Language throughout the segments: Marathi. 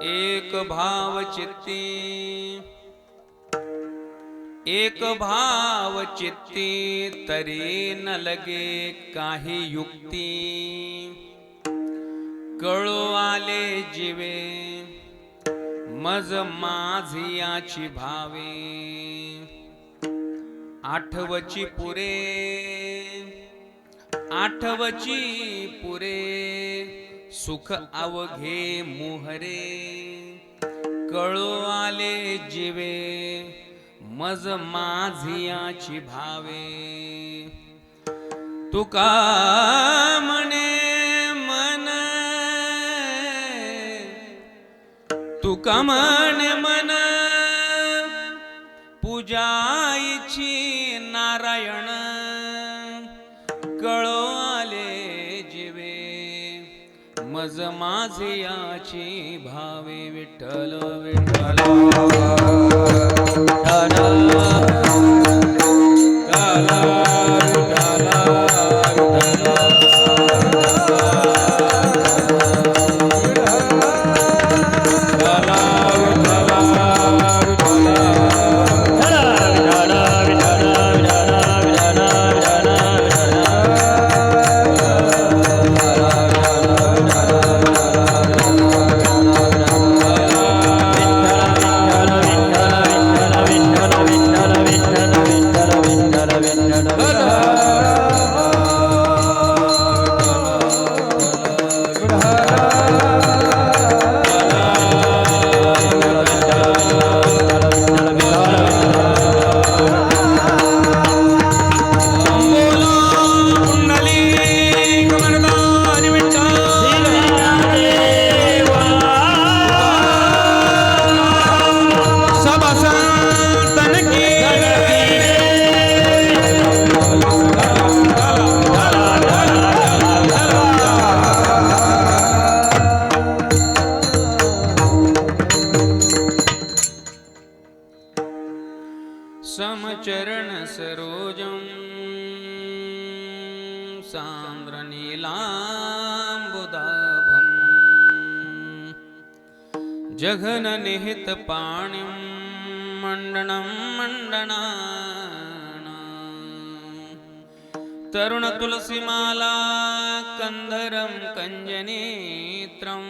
एक भाव चित्ती, एक भाव चित्ती, तरी न लगे काही युक्ती. कळो आले जीवे, मज माझियाची भावे. आठवची पुरे, आठवची पुरे, सुख अवघे मोहरे. कळो आले जीवे, मज माझियाची भावे. तुका म्हणे मन, तुका म्हणे मन, पूजायची नारायण. कळो आले जीवे, मज माझियाची भावे. विठ्ठल विठ्ठल समचरण सरोजं सान्द्रनीलाम्बुदाभं. जघन निहित पाणिं मण्डनं मण्डनाना. तरुण तुलसीमाला कंधरं कंजनेत्रं.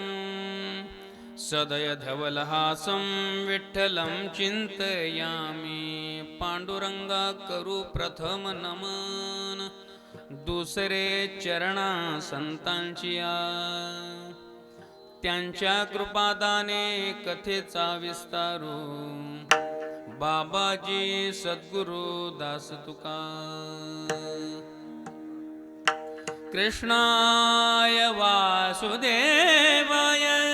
सदय धवलहासं विठ्ठलं चिंतयामि. पांडुरंगा करू प्रथम नमन, दुसरे चरणा संतांचिया. त्यांच्या कृपादाने कथेचा विस्तारू. बाबाजी सद्गुरु दास तुका. कृष्णाय वासुदेवाय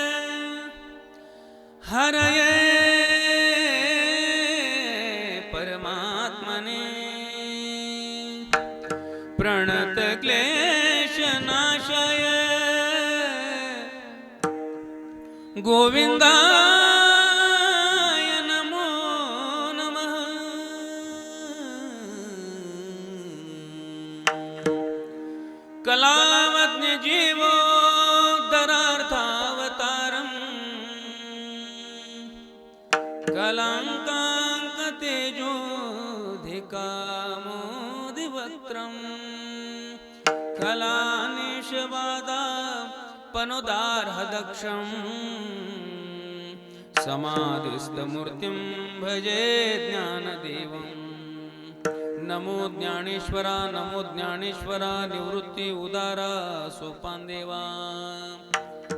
हरये परमात्मने. प्रणत क्लेश नाशाय गोविंदाय नमो नमः. कलावज्ञ जीवोद्धरार्थावतारम्. कलांकांक तेजोधिकामोदिवक्त्रम्. कलानिषबाधापनुदार्हदक्षम्. समाधिस्थमूर्तिं भजे ज्ञानदेवम्. नमो ज्ञानेश्वरा, नमो ज्ञानेश्वरा, निवृत्ती उदारा सोपानदेवा.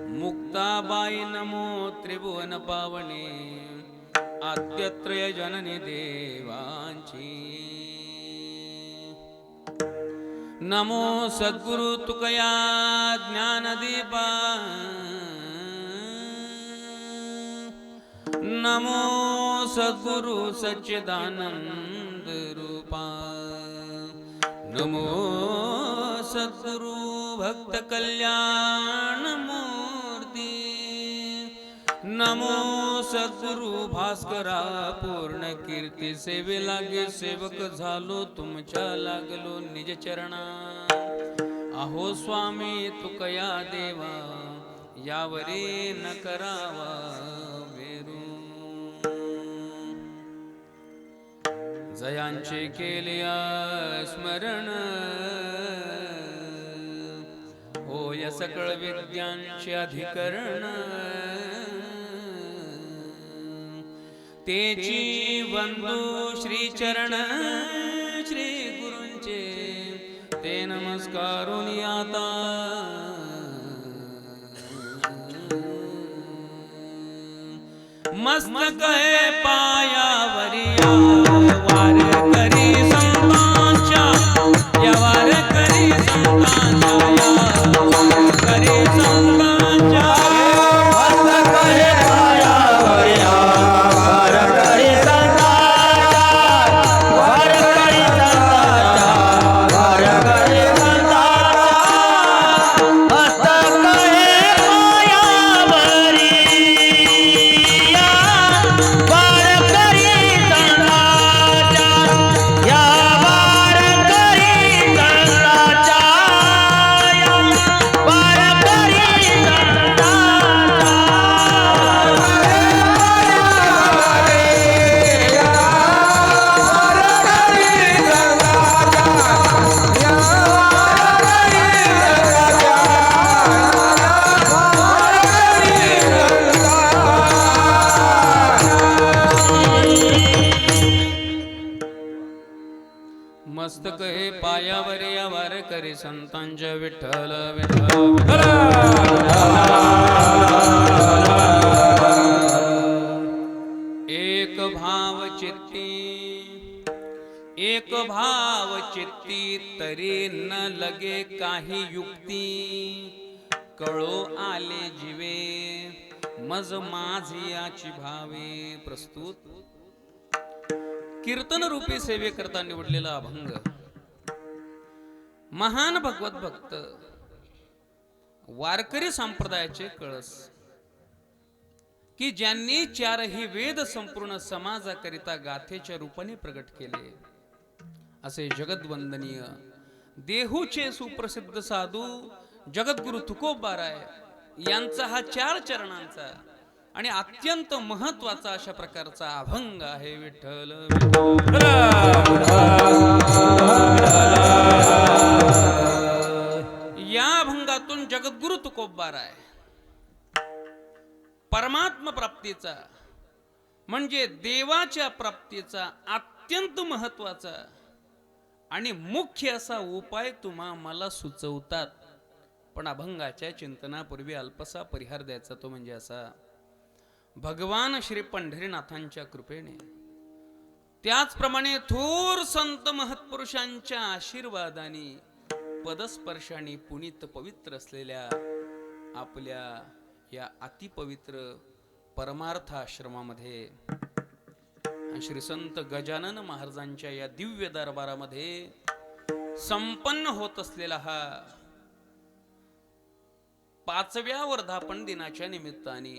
मुक्ताबाई नमो त्रिभुवन पावने, आद्यत्रय जननी देवांची. नमो सद्गुरु तुकया ज्ञानदीपा. नमो सद्गुरु सच्चिदानंद रूपा. नमो सद्गुरु भक्त कल्याण मूर्ती. नमो सद्गुरु भास्करा पूर्ण कीर्ती. सेवे लागे सेवक झालो तुमच्या लागलो निज चरणा. अहो स्वामी तुकया देवा यावरी न करावा वेरू. जयांचे केलिया स्मरण होय सकळ विद्यांचे अधिकरण. तेची वंदू श्री चरण श्री गुरूंचे ते नमस्कारून आता. मस्तक है पायावरिया वार करी संतांच्या या वार करी संतांच्या या वार करी संतांच्या. मस्तक है पायावरिया वार करी संतांच्या वार करी संतांच्या वार करी संतांच्या. मस्तक है पायावरिया मस्तक हे पायावर या वार करी संतांच्या विठ्ठल विठ्ठल. एक भाव चित्ती तरी न लगे काही युक्ती. कळो आले जीवे मज माझी याची भावे. प्रस्तुत कीर्तन रूपी सेवे करता निवडलेला अभंग. महान भगवत भक्त वारकरी संप्रदायाचे कळस की ज्यांनी चारही वेद संपूर्ण समाजाकरिता गाथेच्या रूपाने प्रगट केले असे जगद्वंदनीय देहूचे सुप्रसिद्ध साधू जगद्गुरु तुकोबाराय यांचा हा 4 चरणांचा आणि अत्यंत महत्वाचा अशा प्रकारचा अभंग आहे. विठ्ठल या अभंगातून जगद्गुरु तुकोबाराय परमात्मा प्राप्तीचा म्हणजे देवाच्या प्राप्तीचा अत्यंत महत्वाचा आणि मुख्य असा उपाय तुम्हा मला सुचवतात. पण अभंगाच्या चिंतनापूर्वी अल्पसा परिहार द्यायचा तो म्हणजे असा. भगवान श्री पंढरीनाथांच्या कृपेने त्याचप्रमाणे थोर संत महत्पुरुषांच्या आशीर्वादाने पदस्पर्शाने पुनीत पवित्र असलेल्या आपल्या या अतिपवित्र परमार्थ आश्रमामध्ये श्री संत गजानन महाराजांच्या या दिव्य दरबारामध्ये संपन्न होत असलेला हा 5व्या वर्धापन दिनाच्या निमित्ताने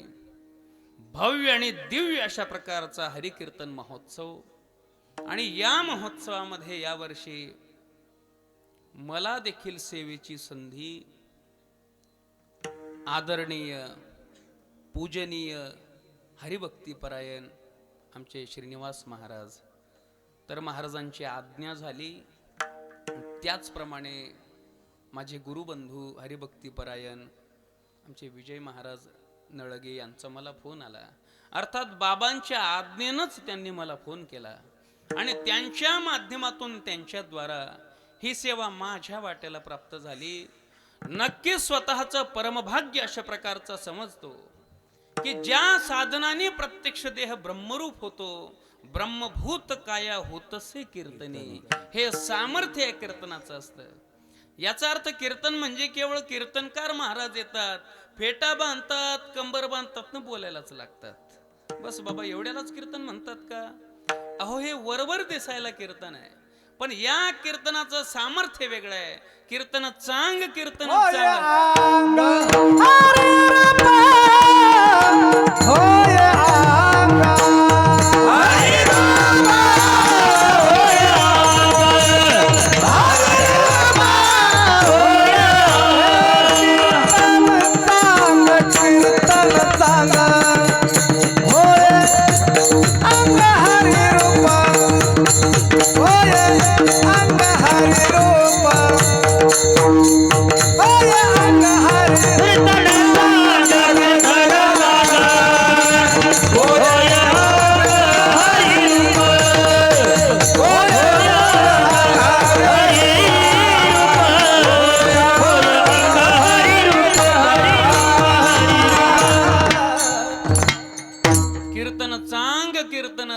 भव्य आणि दिव्य अशा प्रकारचा हरिकीर्तन महोत्सव. आणि या महोत्सवामध्ये यावर्षी मला देखील सेवेची संधी आदरणीय पूजनीय हरिभक्तीपरायण आमचे श्रीनिवास महाराज तर महाराजांची आज्ञा झाली. त्याचप्रमाणे माझे गुरुबंधू हरिभक्तीपरायण आमचे विजय महाराज नळगे यांचा मला फोन आला. अर्थात बाबांच्या आज्ञेनंच त्यांनी मला फोन केला आणि त्यांच्या माध्यमातून त्यांच्याद्वारा ही सेवा माझ्या वाट्याला प्राप्त झाली. नक्की स्वतःचं परमभाग्य अशा प्रकारचा समजतो की ज्या साधनाने प्रत्यक्ष देह ब्रह्मरूप होतो ब्रह्मभूत काया होतसे कीर्तने. हे सामर्थ्य कीर्तनाचं असतं. याचा अर्थ कीर्तन म्हणजे केवळ कीर्तनकार महाराज येतात फेटा बांधतात कंबर बांधतात न बोलायलाच लागतात बस बाबा एवढ्यालाच कीर्तन म्हणतात का? अहो हे वरवर दिसायला कीर्तन आहे पण या कीर्तनाचं सामर्थ्य वेगळं आहे. कीर्तन चांग कीर्तन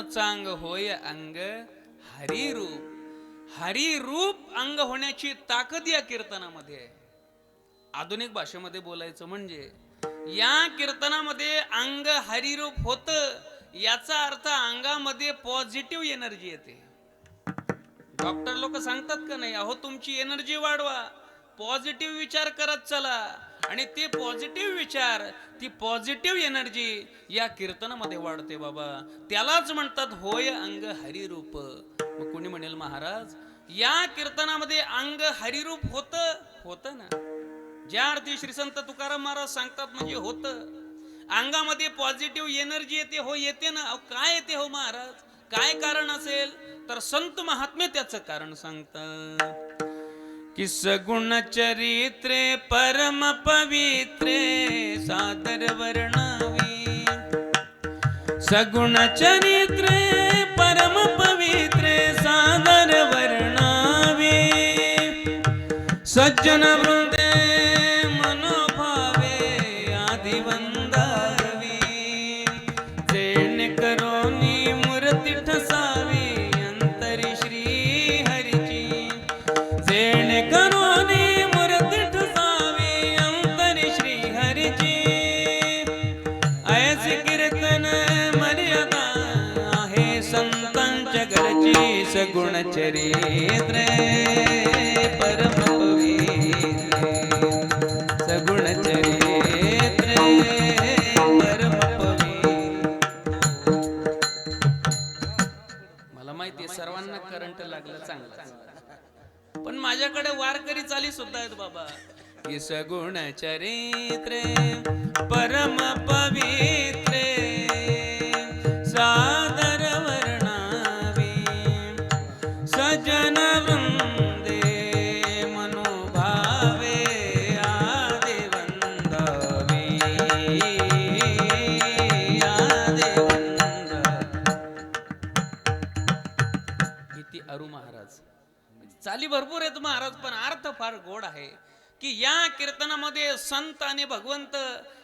चांग होय अंग हरिरूप. हरिरूप अंग होण्याची ताकद या कीर्तनामध्ये आहे. आधुनिक भाषेमध्ये बोलायचं म्हणजे या कीर्तनामध्ये अंग हरिरूप होत, याचा अर्थ अंगामध्ये पॉझिटिव्ह एनर्जी येते. डॉक्टर लोक सांगतात का नाही, अहो तुमची एनर्जी वाढवा, पॉझिटिव्ह विचार करत चला. आणि ते पॉझिटिव्ह विचार, ती पॉझिटिव्ह एनर्जी या कीर्तनामध्ये वाढते बाबा. त्यालाच म्हणतात होय अंग हरिरूप. मग कोणी म्हणेल महाराज या कीर्तनामध्ये अंग हरिरूप होत ना. ज्या अर्थी श्री संत तुकाराम महाराज सांगतात म्हणजे होत. अंगामध्ये पॉझिटिव्ह एनर्जी येते, हो येते ना. काय येते हो महाराज, काय कारण असेल तर संत महात्मे त्याचं कारण सांगतात की सगुण चरित्रे परम पवित्रे सादर वर्णावी. सगुण चरित्रे परम पवित्रे सादर वर्णावी. सज्जन वृंदे मनोभावे आदि वंदावी. जेणे करोनी मूर्ती ठसावी अंतरी श्री हरीची. जेणे करोनी मूर्ती ठसावी अंतरी श्री हरीची. ऐसे कीर्तन मर्यादा आहे संतांच्या घरची. सगुण चरित्रे परम पवित्रे. सगुण चरित्रे परम पवित्रे. मला माहिती आहे सर्वांना करंट लागलं चांगलं, पण माझ्याकडे वारकरी चाली सुद्धा आहेत बाबा. की सगुण चरित्रे परम पवित्रे सादर वर्णावी. सजन वृंदे मनोभावे आदि वंदावी. आदि वंदावी. किती अरू महाराज. चाली भरपूर आहेत महाराज, पण अर्थ फार गोड आहे की या कीर्तनामध्ये संत आणि भगवंत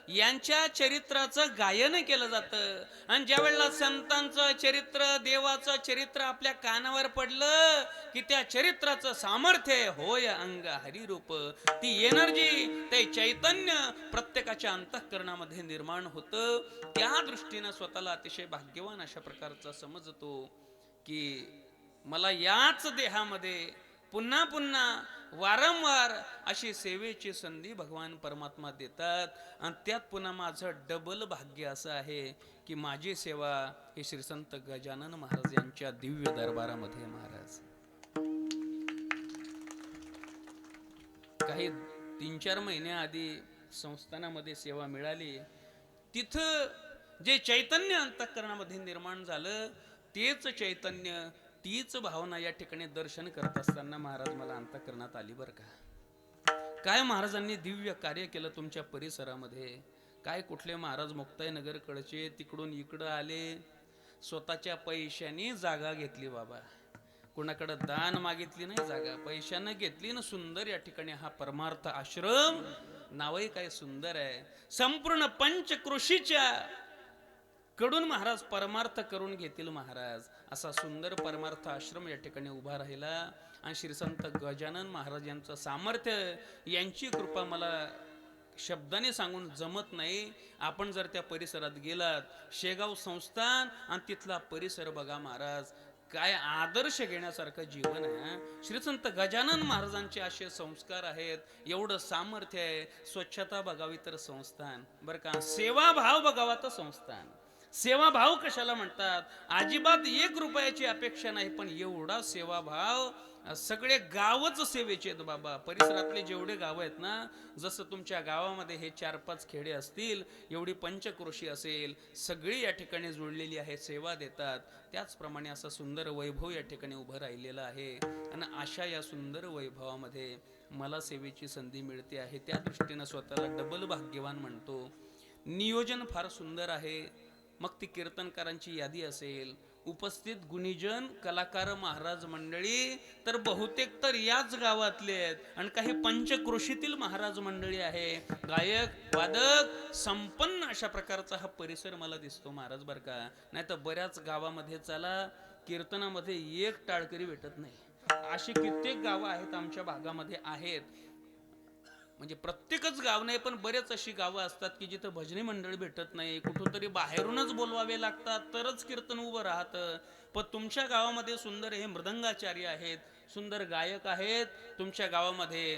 यांच्या चरित्राचं गायन केलं जातं. आणि ज्या वेळेला संतांचं चरित्र, देवाचं चरित्र आपल्या कानावर पडलं की त्या चरित्राचं सामर्थ्य होय अंग हरिरूप. ती एनर्जी, ते चैतन्य प्रत्येकाच्या अंतःकरणामध्ये निर्माण होतं. त्या दृष्टीनं स्वतःला अतिशय भाग्यवान अशा प्रकारचा समजतो की मला याच देहामध्ये पुन्हा पुन्हा वारंवार अशी सेवेची संधी भगवान परमात्मा देतात. आणि त्यात पुन्हा माझं डबल भाग्य असं आहे की माझी सेवा ही श्री संत गजानन महाराज यांच्या दिव्य दरबारामध्ये. महाराज काही 3-4 महिन्याआधी संस्थानामध्ये सेवा मिळाली. तिथं जे चैतन्य अंतःकरणामध्ये निर्माण झालं, तेच चैतन्य, तीच भावना या ठिकाणी दर्शन करत असताना महाराज मला अंतःकरणात आली बरं का. काय महाराजांनी दिव्य कार्य केलं तुमच्या परिसरामध्ये. काय कुठले महाराज मुक्ताई नगर कडचे तिकडून इकडं आले, स्वतःच्या पैशाने जागा घेतली बाबा. कुणाकडे दान मागितली नाही, जागा पैशानं घेतली ना. सुंदर या ठिकाणी हा परमार्थ आश्रम, नावही काय सुंदर आहे. संपूर्ण पंचकृषीच्या कडून महाराज परमार्थ करून घेतील महाराज. असा सुंदर परमार्थ आश्रम या ठिकाणी उभा राहिला. आणि श्री संत गजानन महाराज यांचं सामर्थ्य, यांची कृपा मला शब्दाने सांगून जमत नाही. आपण जर त्या परिसरात गेलात, शेगाव संस्थान आणि तिथला परिसर बघा महाराज, काय आदर्श घेण्यासारखं जीवन आहे. श्री संत गजानन महाराजांचे असे संस्कार आहेत, एवढं सामर्थ्य आहे. स्वच्छता बघावी तर संस्थान बरं का, सेवाभाव बघावा तर संस्थान. सेवाभाव कशाला म्हणतात, अजिबात 1 रुपयाची अपेक्षा नाही, पण एवढा सेवाभाव. सगळे गावच सेवेचे आहेत बाबा. परिसरातले जेवढे गाव आहेत ना, जसं तुमच्या गावामध्ये हे 4-5 खेडे असतील, एवढी पंचक्रोशी असेल, सगळी या ठिकाणी जुळलेली आहे, सेवा देतात. त्याचप्रमाणे असं सुंदर वैभव या ठिकाणी उभं राहिलेलं आहे. आणि अशा या सुंदर वैभवामध्ये मला सेवेची संधी मिळते आहे. त्या दृष्टीनं स्वतःला डबल भाग्यवान म्हणतो. नियोजन फार सुंदर आहे. मग ती कीर्तनकारांची यादी असेल, उपस्थित गुणीजन कलाकार महाराज मंडळी तर बहुतेक तर याच गावातले आहेत आणि काही पंचक्रोशीतील महाराज मंडळी आहे. गायक वादक संपन्न अशा प्रकारचा हा परिसर मला दिसतो महाराज बर का. नाही तर बऱ्याच गावामध्ये चला कीर्तनामध्ये एक टाळकरी भेटत नाही. अशी कित्येक गावं आहेत आमच्या भागामध्ये आहेत. म्हणजे प्रत्येकच गाव नाही पण बरेच अशी गावं असतात की जिथं भजनी मंडळ भेटत नाही. कुठंतरी बाहेरूनच बोलवावे लागतात तरच कीर्तन उभं राहतं. पण तुमच्या गावामध्ये सुंदर हे मृदंगाचार्य आहेत, सुंदर गायक आहेत. तुमच्या गावामध्ये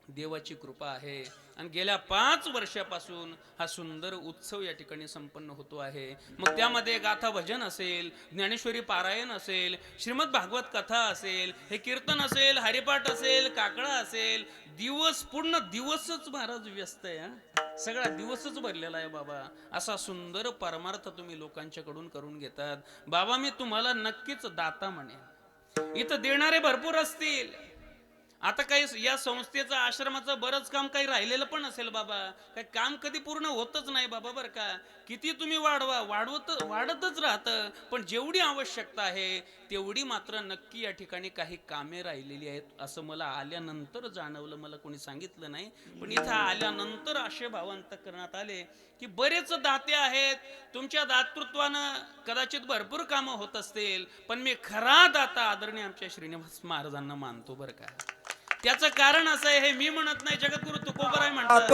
देवाची कृपा आहे आणि गेल्या 5 वर्षापासून हा सुंदर उत्सव या ठिकाणी संपन्न होतो आहे. मग त्यामध्ये गाथा भजन असेल, ज्ञानेश्वरी पारायण असेल, श्रीमद भागवत कथा असेल, हे कीर्तन असेल, हरिपाठ असेल, काकडा असेल, दिवस पूर्ण दिवसच महाराज व्यस्त आहे. सगळा दिवसच भरलेला आहे बाबा. असा सुंदर परमार्थ तुम्ही लोकांच्याकडून करून घेतात बाबा. मी तुम्हाला नक्कीच दाता म्हणेन. इथं देणारे भरपूर असतील. आता काही या संस्थेचं आश्रमाचं बरंच काम काही राहिलेलं पण असेल बाबा. काही काम कधी पूर्ण होतच नाही बाबा बर का. किती तुम्ही वाढवा वाढतच राहतं. पण जेवढी आवश्यकता आहे तेवढी मात्र नक्की या ठिकाणी काही कामे राहिलेली आहेत असं मला आल्यानंतर जाणवलं. मला कोणी सांगितलं नाही पण इथं आल्यानंतर असे भाव अंतःकरणात आले की बरेच दाते आहेत. तुमच्या दातृत्वानं कदाचित भरपूर कामं होत असतील पण मी खरा दाता आदरणीय आमच्या श्रीनिवास महाराजांना मानतो बरं का. त्याचं कारण असं आहे, हे मी म्हणत नाही, जगद्गुरु तुकोबराय म्हणतात.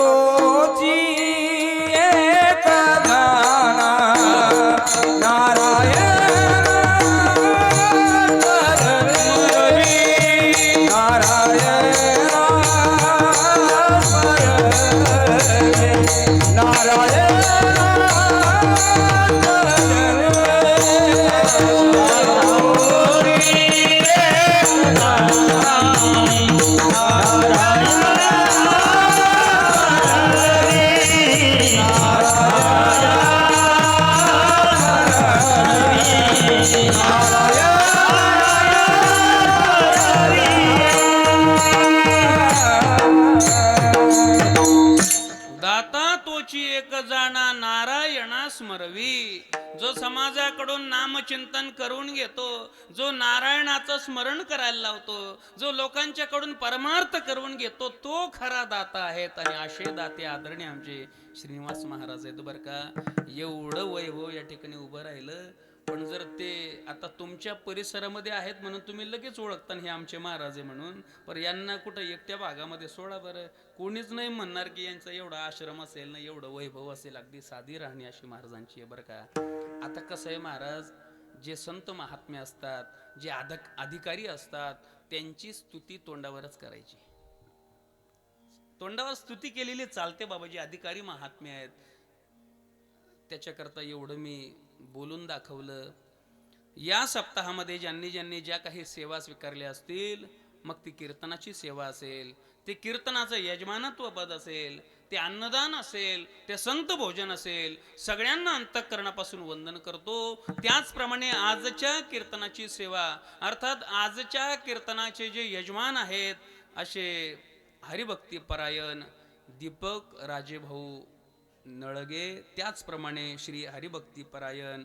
स्मरवी. जो समाजाकडून नामचिंतन करून घेतो, जो नारायणाचं स्मरण करायला लावतो, जो लोकांच्याकडून परमार्थ करून घेतो, तो खरा दाता आहेत. आणि असे दाते आदरणीय आमचे श्रीनिवास महाराज आहेत बरं का. एवढं वैभव या ठिकाणी उभं राहिलं. पण जर ते आता तुमच्या परिसरामध्ये आहेत म्हणून तुम्ही लगेच ओळखता हे आमचे महाराज आहे म्हणून. पण यांना कुठं एकट्या भागामध्ये सोडा बरं. कोणीच नाही म्हणणार की यांचा एवढा आश्रम असेल ना, एवढं वैभव असेल. अगदी साधी राहणी अशी महाराजांची आहे बरं का. आता कसं आहे महाराज, जे संत महात्मे असतात, जे अधिकारी असतात, त्यांची स्तुती तोंडावरच करायची. तोंडावर स्तुती केलेली चालते बाबा. जे अधिकारी महात्मे आहेत त्याच्याकरता एवढं मी बोलून दाखवलं. या सप्ताहामध्ये ज्यांनी ज्यांनी ज्या काही सेवा स्वीकारल्या असतील, मग ती कीर्तनाची सेवा असेल, ते कीर्तनाचं यजमानत्व पद असेल, ते अन्नदान असेल, ते संत भोजन असेल, सगळ्यांना अंतःकरणापासून वंदन करतो. त्याचप्रमाणे आजच्या कीर्तनाची सेवा अर्थात आजच्या कीर्तनाचे जे यजमान आहेत असे हरिभक्ती परायण दीपक राजेभाऊ नळगे, त्याचप्रमाणे श्री हरिभक्ती परायण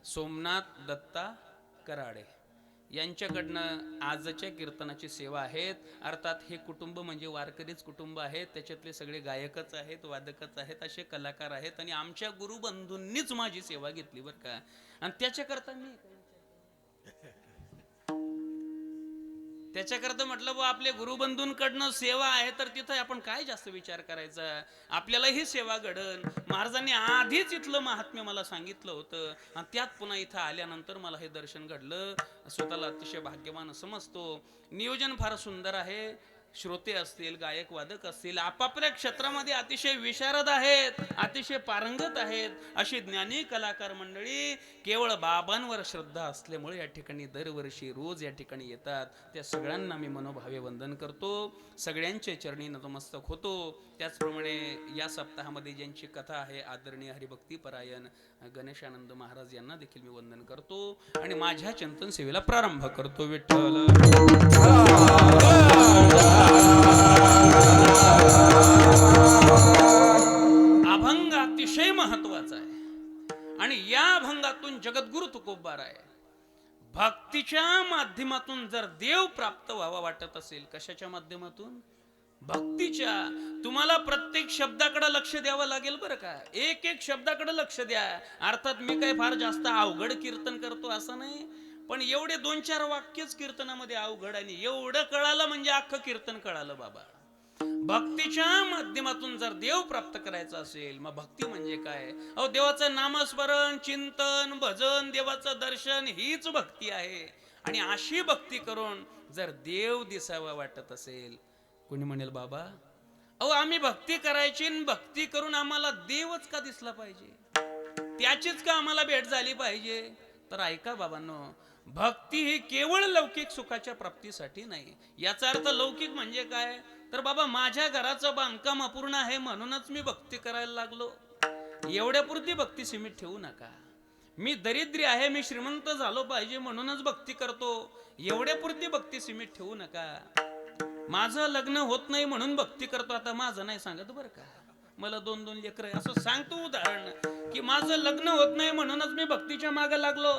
सोमनाथ दत्ता कराडे यांच्याकडनं आजच्या कीर्तनाची सेवा आहेत. अर्थात हे कुटुंब म्हणजे वारकरीच कुटुंब आहेत. त्याच्यातले सगळे गायकच आहेत, वादकच आहेत, असे कलाकार आहेत. आणि आमच्या गुरुबंधूंनीच माझी सेवा घेतली बरं का. आणि त्याच्याकरता म्हटलं बा, आपले गुरुबंधूंकडनं सेवा आहे तर तिथं आपण काय जास्त विचार करायचा. आपल्यालाही सेवा घडन. महाराजांनी आधीच इथलं महात्म्य मला सांगितलं होतं आणि त्यात पुन्हा इथं आल्यानंतर मला हे दर्शन घडलं. स्वतःला अतिशय भाग्यवान समजतो. नियोजन फार सुंदर आहे. श्रोते असतील, गायक वादक असतील, आपापल्या क्षेत्रामध्ये अतिशय विशारद आहेत, अतिशय पारंगत आहेत. अशी ज्ञानी कलाकार मंडळी केवळ बाबांवर श्रद्धा असल्यामुळे या ठिकाणी दरवर्षी रोज या ठिकाणी येतात. त्या सगळ्यांना मी मनोभावे वंदन करतो. सगळ्यांचे चरणी नतमस्तक होतो. त्याचप्रमाणे या सप्ताहामध्ये ज्यांची कथा आहे आदरणीय हरिभक्ती परायण गणेशानंद महाराज यांना देखील मी वंदन करतो आणि माझ्या चिंतन सेवेला प्रारंभ करतो. विठ्ठल अभंग अतिशय महत्वाचा आहे आणि या अभंगातून जगद्गुरु तुकोबाराय भक्तीच्या माध्यमातून जर देव प्राप्त व्हावा वाटत असेल, कशाच्या माध्यमातून? भक्तीच्या. तुम्हाला प्रत्येक शब्दाकडे लक्ष द्यावं लागेल बरं का, एक एक शब्दाकडे लक्ष द्या. अर्थात मी काही फार जास्त अवघड कीर्तन करतो असं नाही, पण एवढे 2-4 वाक्यच कीर्तनामध्ये अवघड, आणि एवढं कळालं म्हणजे अख्खं कीर्तन कळालं बाबा. भक्तीच्या माध्यमातून जर देव प्राप्त करायचा असेल, मग भक्ती म्हणजे काय? अहो, देवाचं नामस्मरण, चिंतन, भजन, देवाचं दर्शन हीच भक्ती आहे. आणि अशी भक्ती करून जर देव दिसावा वाटत असेल, कोणी म्हणेल बाबा अहो आम्ही भक्ती करायची, भक्ती करून आम्हाला देवच का दिसला पाहिजे, त्याचीच का आम्हाला भेट झाली पाहिजे? तर ऐका बाबांनो, भक्ती ही केवळ लौकिक सुखाच्या प्राप्तीसाठी नाही. याचा अर्थ लौकिक म्हणजे काय? तर बाबा माझ्या घराचं बांधकाम अपूर्ण आहे म्हणूनच मी भक्ती करायला लागलो, एवढ्यापुरती भक्ती सीमित ठेवू नका. मी दरिद्री आहे, मी श्रीमंत झालो पाहिजे म्हणूनच भक्ती करतो, एवढ्यापुरती भक्ती सीमित ठेवू नका. माझं लग्न होत नाही म्हणून भक्ती करतो, आता माझं नाही सांगत बरं का, मला 2-2 लेकर आहे असं सांगतो उदाहरण, की माझं लग्न होत नाही म्हणूनच मी भक्तीच्या मागे लागलो,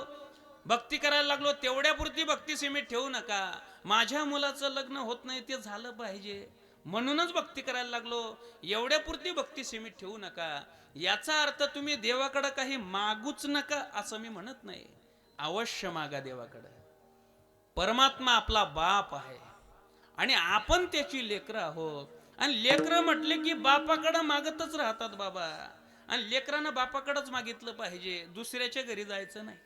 भक्ती करायला लागलो, तेवढ्यापुरती भक्ती सीमित ठेवू नका. माझ्या मुलाचं लग्न होत नाही, ते झालं पाहिजे म्हणूनच भक्ती करायला लागलो, एवढ्यापुरती भक्ती सीमित ठेवू नका. याचा अर्थ तुम्ही देवाकडे काही मागूच नका असं मी म्हणत नाही. अवश्य मागा देवाकडे. परमात्मा आपला बाप आहे आणि आपण त्याची लेकरं आहोत, आणि लेकरं म्हटले की बापाकडे मागतच राहतात बाबा, आणि लेकरांना बापाकडेच मागितलं पाहिजे, दुसऱ्याच्या घरी जायचं नाही.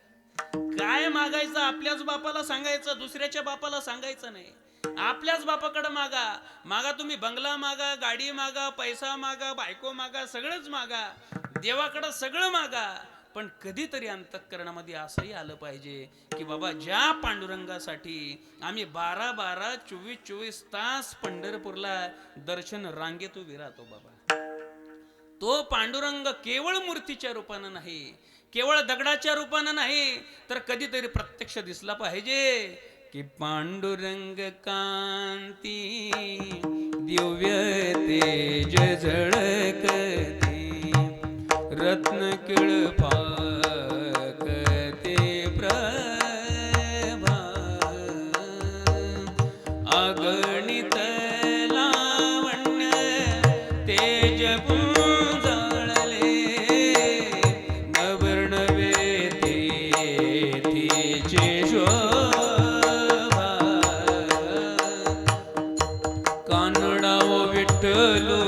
काय मागायचं आपल्याच बापाला सांगायचं, दुसऱ्याच्या बापाला सांगायचं नाही. आपल्याच बापाकडे मागा. मागा तुम्ही बंगला मागा, गाडी मागा, पैसा मागा, बायको मागा, सगळंच मागा, देवाकडे सगळं मागा. पण कधीतरी अंतःकरणामध्ये असंही आलं पाहिजे की बाबा ज्या पांडुरंगासाठी आम्ही 12-12, 24-24 तास पंढरपूरला दर्शन रांगेत उभी राहतो बाबा, तो पांडुरंग केवळ मूर्तीच्या रूपानं नाही, केवळ दगडाच्या रूपानं नाही, तर कधीतरी प्रत्यक्ष दिसला पाहिजे की पांडुरंग कांती दिव्य तेज झळकते, रत्न किळपाकते प्रभा, अगणित लावण्य तेज पुंजळले, नवर्णवे तेथीचे शोभा, कानडाओ विठ्ठलू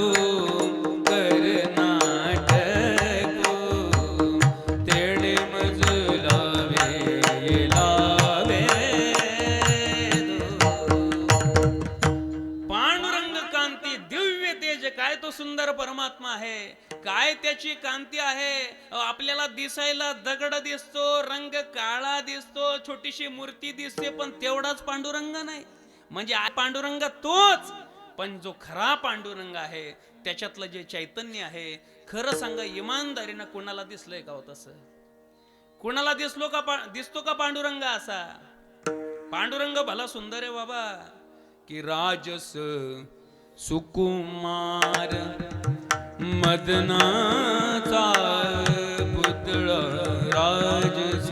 सुंदर परमात्मा आहे. काय त्याची कांती आहे. आपल्याला दिसायला दगड दिसतो, रंग काळा दिसतो, छोटीशी मूर्ती दिसते, पण तेवढाच पांडुरंग नाही. म्हणजे पांडुरंग तोच, पण जो खरा पांडुरंग आहे त्याच्यातलं जे चैतन्य आहे, खरं सांगा इमानदारीनं कोणाला दिसलंय का हो तसं? कोणाला दिसतो का पांडुरंग असा? पांडुरंग भला सुंदर आहे बाबा, की राजस सुकुमार मदनाचा पुतळा, राजस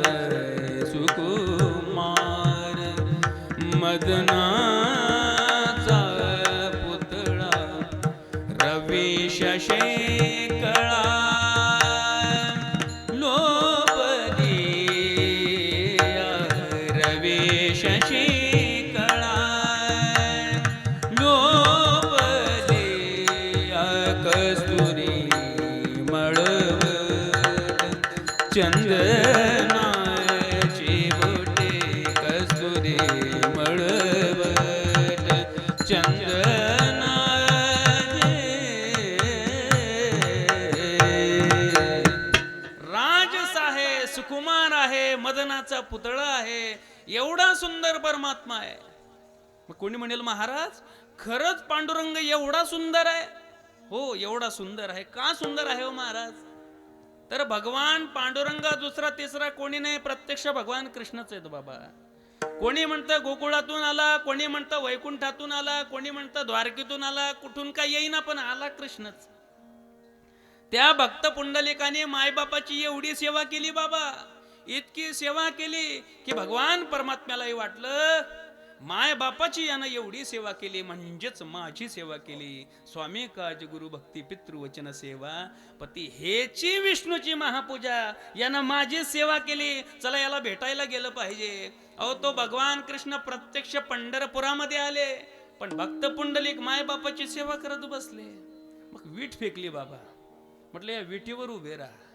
सुकुमार मदनाचा पुतळा, रवी शेकळा लोपदिया, रवी शेकळा कस्तुरी मळवट, चंदनाची बोटे कस्तुरी मळवट, चंदनाचे राजस आहे, सुकुमार आहे, मदनाचा पुतळा आहे, एवढा सुंदर परमात्मा आहे. मग कोणी म्हणेल महाराज खरंच पांडुरंग एवढा सुंदर आहे? हो, एवढा सुंदर आहे. का सुंदर आहे हो महाराज? तर भगवान पांडुरंग दुसरा तिसरा कोणी नाही, प्रत्यक्ष भगवान कृष्णच आहेत बाबा. कोणी म्हणतं गोकुळातून आला, कोणी म्हणतं वैकुंठातून आला, कोणी म्हणतं द्वारकेतून आला, कुठून काय येईना, पण आला कृष्णच. त्या भक्त पुंडलिकाने मायबापाची एवढी सेवा केली बाबा, इतकी सेवा केली की भगवान परमात्म्यालाही वाटलं माय बापाची यानं एवढी सेवा केली म्हणजेच माझी सेवा केली. स्वामी काज गुरु भक्ती पितृवचन सेवा पती हेची विष्णूची महापूजा, यानं माझी सेवा केली, चला याला भेटायला गेलं पाहिजे. अहो तो भगवान कृष्ण प्रत्यक्ष पंढरपुरामध्ये आले, पण भक्त पुंडलिक माय बापाची सेवा करत बसले. मग वीट फेकली बाबा, म्हटलं या विटीवर उभे राहा.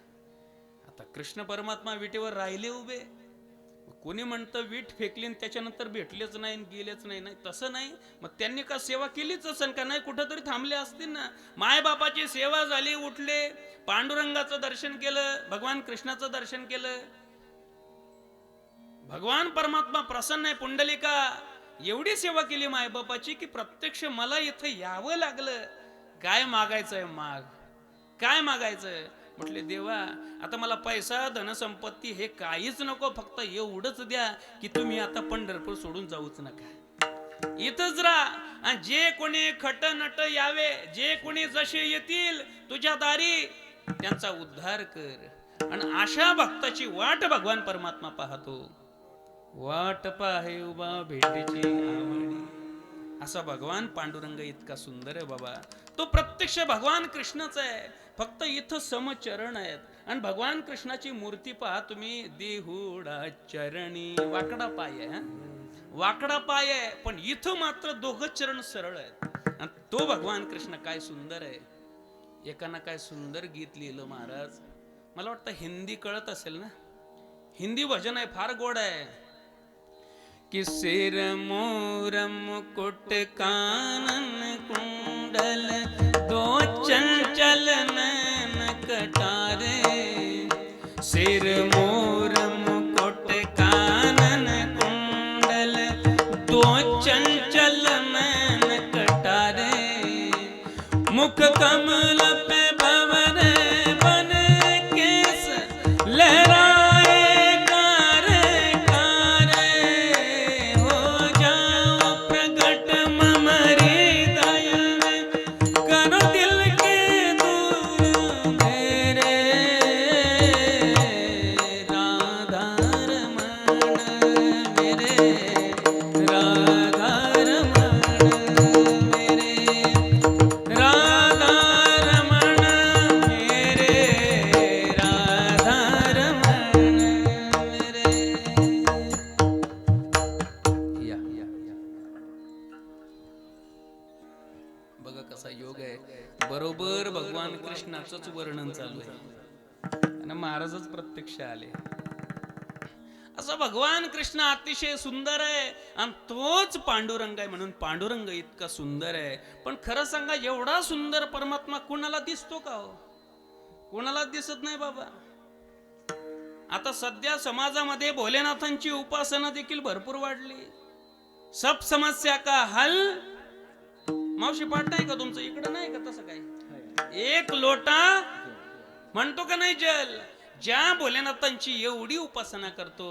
आता कृष्ण परमात्मा विटीवर राहिले उभे. कोणी म्हणतं वीट फेकली आणि त्याच्यानंतर भेटलेच नाही गेलेच नाही. नाही तसं नाही. मग त्यांनी का सेवा केलीच असेल का नाही, कुठंतरी थांबले असतील ना. मायबापाची सेवा झाली, उठले, पांडुरंगाचं दर्शन केलं, भगवान कृष्णाचं दर्शन केलं. भगवान परमात्मा प्रसन्न आहे. पुंडलिका एवढी सेवा केली मायबापाची की प्रत्यक्ष मला इथं यावं लागलं. काय मागायचंय माग, काय मागायचंय. म्हटले देवा आता मला पैसा धनसंपत्ती हे काहीच नको, फक्त एवढंच द्या की तुम्ही आता पंढरपूर सोडून जाऊच नका, इथंच राहा. आणि जे कोणी खट नट यावे, जे कोणी जसे येतील तुझ्या दारी त्यांचा उद्धार कर. आणि अशा भक्ताची वाट भगवान परमात्मा पाहतो. वाट पाहे उभा भेटीची आवडी. असा भगवान पांडुरंग इतका सुंदर आहे बाबा. तो प्रत्यक्ष भगवान कृष्णच आहे, फक्त इथं समचरण आहेत. आणि भगवान कृष्णाची मूर्ती पहा तुम्ही, देहुडा चरणी, वाकडा पाय आहे, वाकडा पाय आहे, पण इथं मात्र दोघं चरण सरळ आहेत. आणि तो भगवान कृष्ण काय सुंदर आहे. एकानं काय सुंदर गीत लिहिलं महाराज, मला वाटतं हिंदी कळत असेल ना, हिंदी भजन आहे, फार गोड आहे. कि सिर मोर मुकुट कानन कुंडल, दो चंचल नैन कटारे. सिर मोर मुकुट कानन कुंडल, दो चंचल नैन कटारे. मुख कमल पे भंवर बन केस लहराए, बरोबर भगवान कृष्णाचंच वर्णन चालू आहे आणि महाराजच प्रत्यक्ष आले. असं भगवान कृष्ण अतिशय सुंदर आहे आणि तोच पांडुरंग आहे. म्हणून पांडुरंग इतका सुंदर आहे. पण खरं सांगा, एवढा सुंदर परमात्मा कोणाला दिसतो का हो? कोणाला दिसत नाही बाबा. आता सध्या समाजामध्ये भोलेनाथांची उपासना देखील भरपूर वाढली. सब समस्या का हल, मावशी पाठ नाही का तुमचं इकडं, नाही का तसं काही, एक लोटा म्हणतो का नाही जल. ज्या भोलेनाथांची एवढी उपासना करतो,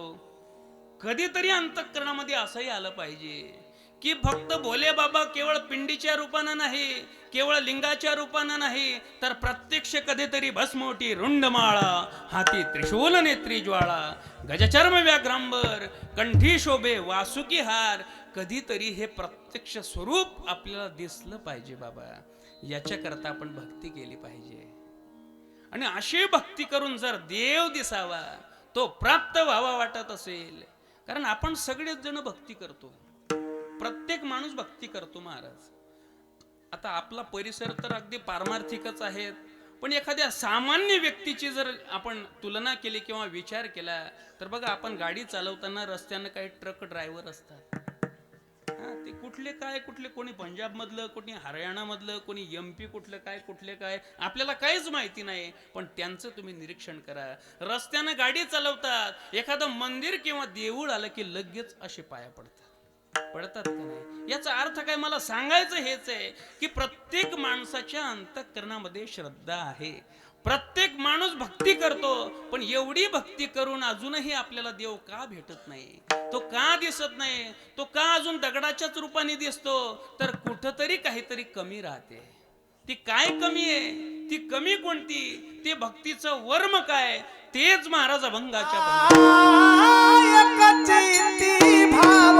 कधीतरी अंतःकरणामध्ये असंही आलं पाहिजे की फक्त भोले बाबा केवळ पिंडीच्या रूपानं नाही, केवळ लिंगाच्या रूपानं नाही, तर प्रत्यक्ष कधीतरी भस्मोटी रुंडमाळा, हाती त्रिशूल नेत्री ज्वाळा, गजचर्म व्याघ्रांबर, कंठी शोभे वासुकी हार, कधीतरी हे प्रत्यक्ष स्वरूप आपल्याला दिसलं पाहिजे बाबा. याच्याकरता आपण भक्ती केली पाहिजे. आणि अशी भक्ती करून जर देव दिसावा, तो प्राप्त व्हावा वाटत असेल, कारण आपण सगळेच जण भक्ती करतो, प्रत्येक माणूस भक्ती करतो महाराज. आता आपला परिसर तर अगदी पारमार्थिकच आहेत, पण एखाद्या सामान्य व्यक्तीची जर आपण तुलना केली किंवा विचार केला तर बघा, आपण गाडी चालवताना रस्त्यानं काही ट्रक ड्रायव्हर असतात, ते कुठले काय, कुठले कोणी पंजाब मधलं, कोणी हरियाणा मधलं, कोणी MP कुठलं काय, कुठले काय, आपल्याला काहीच माहिती नाही. पण त्यांचं तुम्ही निरीक्षण करा, रस्त्यानं गाडी चालवतात, एखादं मंदिर किंवा देऊळ आलं की लगेच असे पाया पडतात का नाही. याचा अर्थ काय, मला सांगायचं हेच आहे की प्रत्येक माणसाच्या अंतःकरणामध्ये श्रद्धा आहे. प्रत्येक माणूस भक्ती करतो, पण एवढी भक्ती करून अजूनही आपल्याला देव का भेटत नाही, तो का दिसत नाही, तो का अजून दगडाच्याच रूपाने दिसतो, तर कुठंतरी काहीतरी कमी राहते. ती काय कमी आहे, ती कमी कोणती, ते भक्तीचं वर्म काय, तेच महाराज अभंगाच्या एकचित्ती भाव